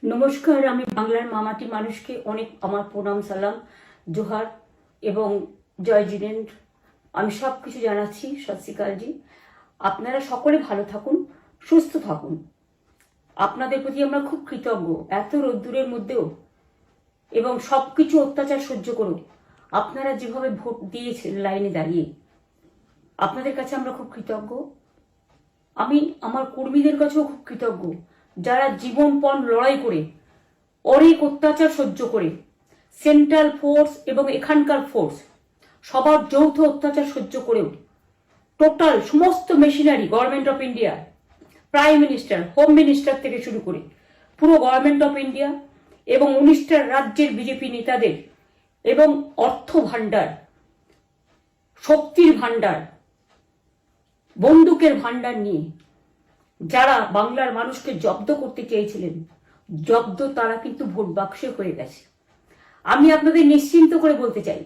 নমস্কার, আমি বাংলার মামাটি মানুষকে অনেক আমার প্রণাম, সালাম, জোহার এবং জয় জিনেন্দ্র। আমি সব কিছু জানাচ্ছি। সত শ্রী আকাল জি। আপনারা সকলে ভালো থাকুন, সুস্থ থাকুন। আপনাদের প্রতি আমরা খুব কৃতজ্ঞ। এত রোদ্দুরের মধ্যেও এবং সব কিছু অত্যাচার সহ্য করুন আপনারা যেভাবে ভোট দিয়েছেন লাইনে দাঁড়িয়ে, আপনাদের কাছে আমরা খুব কৃতজ্ঞ। আমি আমার কর্মীদের কাছেও খুব কৃতজ্ঞ, যারা জীবনপণ লড়াই করে অনেক অত্যাচার সহ্য করে সেন্ট্রাল ফোর্স এবং এখানকার ফোর্স সবার যৌথ অত্যাচার সহ্য করেও টোটাল সমস্ত machinery government of India, prime minister, home minister থেকে শুরু করে পুরো গভর্নমেন্ট অফ ইন্ডিয়া এবং 19টা রাজ্যের বিজেপি নেতাদের এবং অর্থ ভাণ্ডার, শক্তির ভাণ্ডার, বন্দুকের ভাণ্ডার নিয়ে যারা বাংলার মানুষকে জব্দ করতে চেয়েছিলেন, জব্দ তারা কিন্তু ভোট বাক্সে হয়ে গেছে। আমি আপনাদের নিশ্চিন্ত করে বলতে চাই,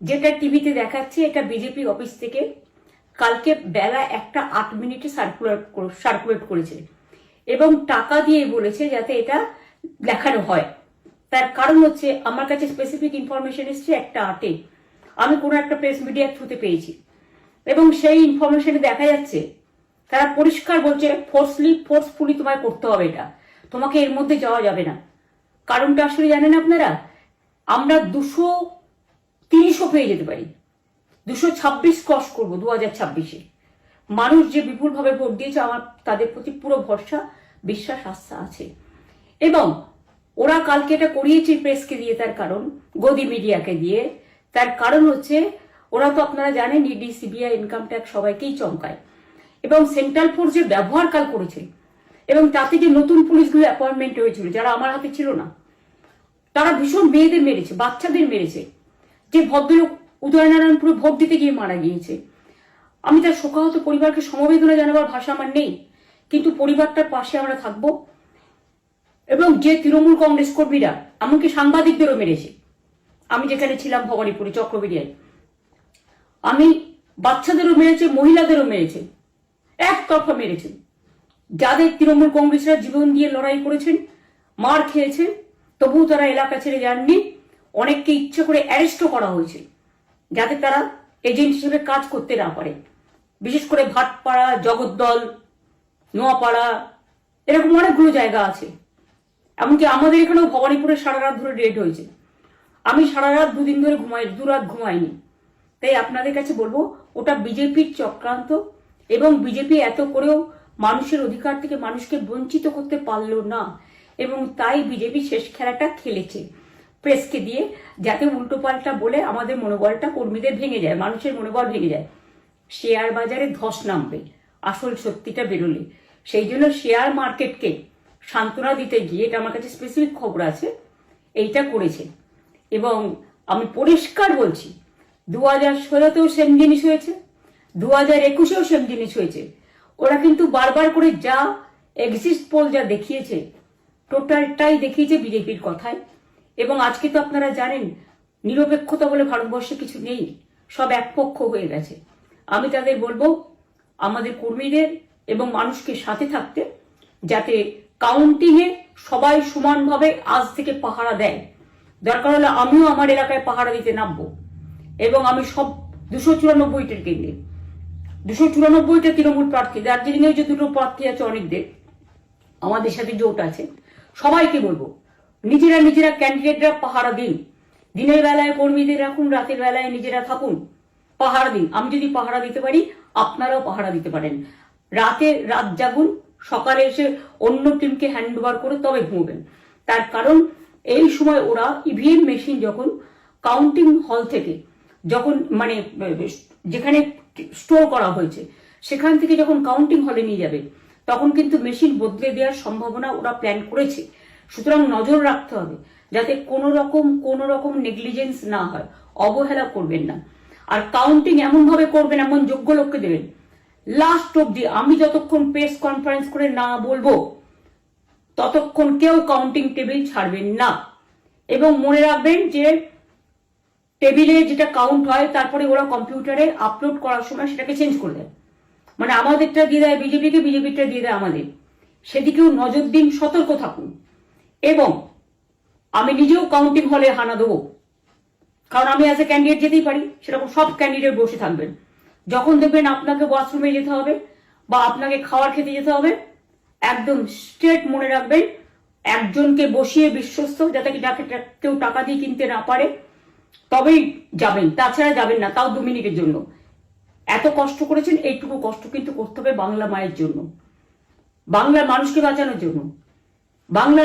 যেটা টিভিতে দেখাচ্ছে এটা বিজেপি অফিস থেকে কালকে বেলা 1:08 সার্কুলেট করেছে এবং টাকা দিয়ে বলেছে যাতে এটা দেখানো হয়। তার কারণ হচ্ছে আমার কাছে স্পেসিফিক ইনফরমেশন এসছে 1:08 আমি কোনো একটা প্রেস মিডিয়ার থ্রুতে পেয়েছি এবং সেই ইনফরমেশনে দেখা যাচ্ছে তারা পরিষ্কার বলছে ফোর্সফুলি তোমায় করতে হবে, এটা তোমাকে এর মধ্যে যাওয়া যাবে না। কারণটা আসলে জানেন আপনারা, আমরা 230ও পেয়ে যেতে পারি, 226 ক্রস করবো 2026-এ। মানুষ যে বিপুলভাবে ভোট দিয়েছে, আমার তাদের প্রতি পুরো ভরসা, বিশ্বাস, আস্থা আছে। এবং ওরা কালকে এটা করিয়েছে প্রেসকে দিয়ে, তার কারণ গদি মিডিয়াকে দিয়ে। তার কারণ হচ্ছে ওরা তো আপনারা জানেন ইডি, সিবিআই, ইনকাম ট্যাক্স সবাইকেই চমকায় এবং সেন্ট্রাল ফোর্স যে ব্যবহার কাল করেছে এবং তাতে যে নতুন পুলিশগুলো অ্যাপয়েন্টমেন্ট হয়েছিল যারা আমার হাতে ছিল না, তারা ভীষণ মেয়েদের মেরেছে, বাচ্চাদের মেরেছে। যে ভদ্রলোক উদয়নারায়ণপুরে ভোট দিতে গিয়ে মারা গিয়েছে, আমি তার শোকাহত পরিবারকে সমবেদনা জানাবার ভাষা আমার নেই, কিন্তু পরিবারটার পাশে আমরা থাকবো। এবং যে তৃণমূল কংগ্রেস কর্মীরা এমনকি সাংবাদিকদেরও মেরেছে, আমি যেখানে ছিলাম ভবানীপুরে চক্রবেরিয়ায়, আমি বাচ্চাদেরও মেরেছে, মহিলাদেরও মেরেছে, একতরফা মেরেছেন। যাদের তৃণমূল কংগ্রেসরা জীবন দিয়ে লড়াই করেছেন, মার খেয়েছেন, তবুও তারা এলাকা ছেড়ে যাননি। অনেককে ইচ্ছে করে অ্যারেস্টও করা হয়েছে যাতে তারা এজেন্ট হিসেবে কাজ করতে না পারে। বিশেষ করে ভাটপাড়া, জগদ্দল, নোয়াপাড়া, এরকম অনেকগুলো জায়গা আছে। এমনকি আমাদের এখানেও ভবানীপুরে সারা রাত ধরে রেড হয়েছে। আমি সারা রাত 2 দিন ধরে দুরাত ঘুমাইনি। তাই আপনাদের কাছে বলবো, ওটা বিজেপির চক্রান্ত এবং বিজেপি এত করেও মানুষের অধিকার থেকে মানুষকে বঞ্চিত করতে পারলো না এবং তাই বিজেপি শেষ খেলাটা খেলেছে প্রেসকে দিয়ে, যাতে উল্টোপাল্টা বলে আমাদের মনোবলটা কর্মীদের ভেঙে যায়, মানুষের মনোবল ভেঙে যায়। শেয়ার বাজারে ধস নামবে আসল সত্যিটা বেরোলে। সেই জন্য শেয়ার মার্কেটকে সান্ত্বনা দিতে গিয়ে, এটা আমার কাছে স্পেসিফিক খবর আছে, এইটা করেছে। এবং আমি পরিষ্কার বলছি, 2016তেও সেম জিনিস হয়েছে, 2021-এও সেম জিনিস হয়েছে। ওরা কিন্তু বারবার করে যা এক্সিস্ট পোল যা দেখিয়েছে, টোটালটাই দেখিয়েছে বিজেপির কথায়। এবং আজকে তো আপনারা জানেন নিরপেক্ষতা বলে ভারতবর্ষে কিছু নেই, সব একপক্ষ হয়ে গেছে। আমি তাদের বলবো আমাদের কর্মীদের এবং মানুষকে সাথে থাকতে, যাতে কাউন্টিংয়ে সবাই সমানভাবে আজ থেকে পাহারা দেয়। দরকার হলে আমিও আমার এলাকায় পাহারা দিতে নামবো এবং আমি সব 294টা কেন্দ্রে, 294টা তৃণমূল প্রার্থী, দার্জিলিংয়ে যে 2টো প্রার্থী আছে অনেকদের, আমাদের সাথে জোট আছে, সবাইকে বলবো নিজেরা ক্যান্ডিডেটরা পাহারা দিন। দিনের বেলায় কর্মীদের রাখুন, রাতের বেলায় নিজেরা থাকুন, পাহারা দিন। আমি যদি পাহারা দিতে পারি, আপনারাও পাহারা দিতে পারেন। রাত জাগুন, সকালে এসে অন্য টিমকে হ্যান্ড ওভার করে তবে ঘুমবেন। তার কারণ এই সময় ওরা ইভিএম মেশিন যখন কাউন্টিং হল থেকে, যখন মানে যেখানে স্টোর করা হয়েছে সেখান থেকে যখন কাউন্টিং হলে নিয়ে যাবে, তখন কিন্তু মেশিন বদলে দেওয়ার সম্ভাবনা ওরা প্ল্যান করেছে। সুতরাং নজর রাখতে হবে যাতে কোনো রকম নেগলিজেন্স না হয়, অবহেলা করবেন না। আর কাউন্টিং এমন ভাবে করবেন, এমন যোগ্য লোককে দেবেন লাস্ট অব্দি। আমি যতক্ষণ প্রেস কনফারেন্স করে না বলবো ততক্ষণ কেউ কাউন্টিং টেবিল ছাড়বেন না। এবং মনে রাখবেন যে টেবিলে যেটা কাউন্ট হয় তারপরে ওরা কম্পিউটারে আপলোড করার সময় সেটাকে চেঞ্জ করে দেয়, মানে আমাদেরটা দিয়ে দেয় বিজেপিকে, বিজেপিটা দিয়ে দেয় আমাদের। সেদিকেও নজর দিন, সতর্ক থাকুন। এবং আমি নিজেও কাউন্টিং হলে হানা দেবো, কারণ আমি অ্যাজ এ ক্যান্ডিডেট যেতেই পারি, সেরকম সব ক্যান্ডিডেট বসে থাকবেন। যখন দেখবেন আপনাকে ওয়াশরুমে যেতে হবে বা আপনাকে খাবার খেতে যেতে হবে, একদম স্ট্রেট মনে রাখবেন, একজনকে বসিয়ে বিশ্বস্ত, যাতে যাকে কেউ টাকা দিয়ে কিনতে না পারে, তবেই যাবেন, তাছাড়া যাবেন না, তাও 2 মিনিটের জন্য। এত কষ্ট করেছেন, এইটুকু কষ্ট কিন্তু করতে হবে বাংলা মায়ের জন্য, বাংলার মানুষকে বাঁচানোর জন্য, বাংলার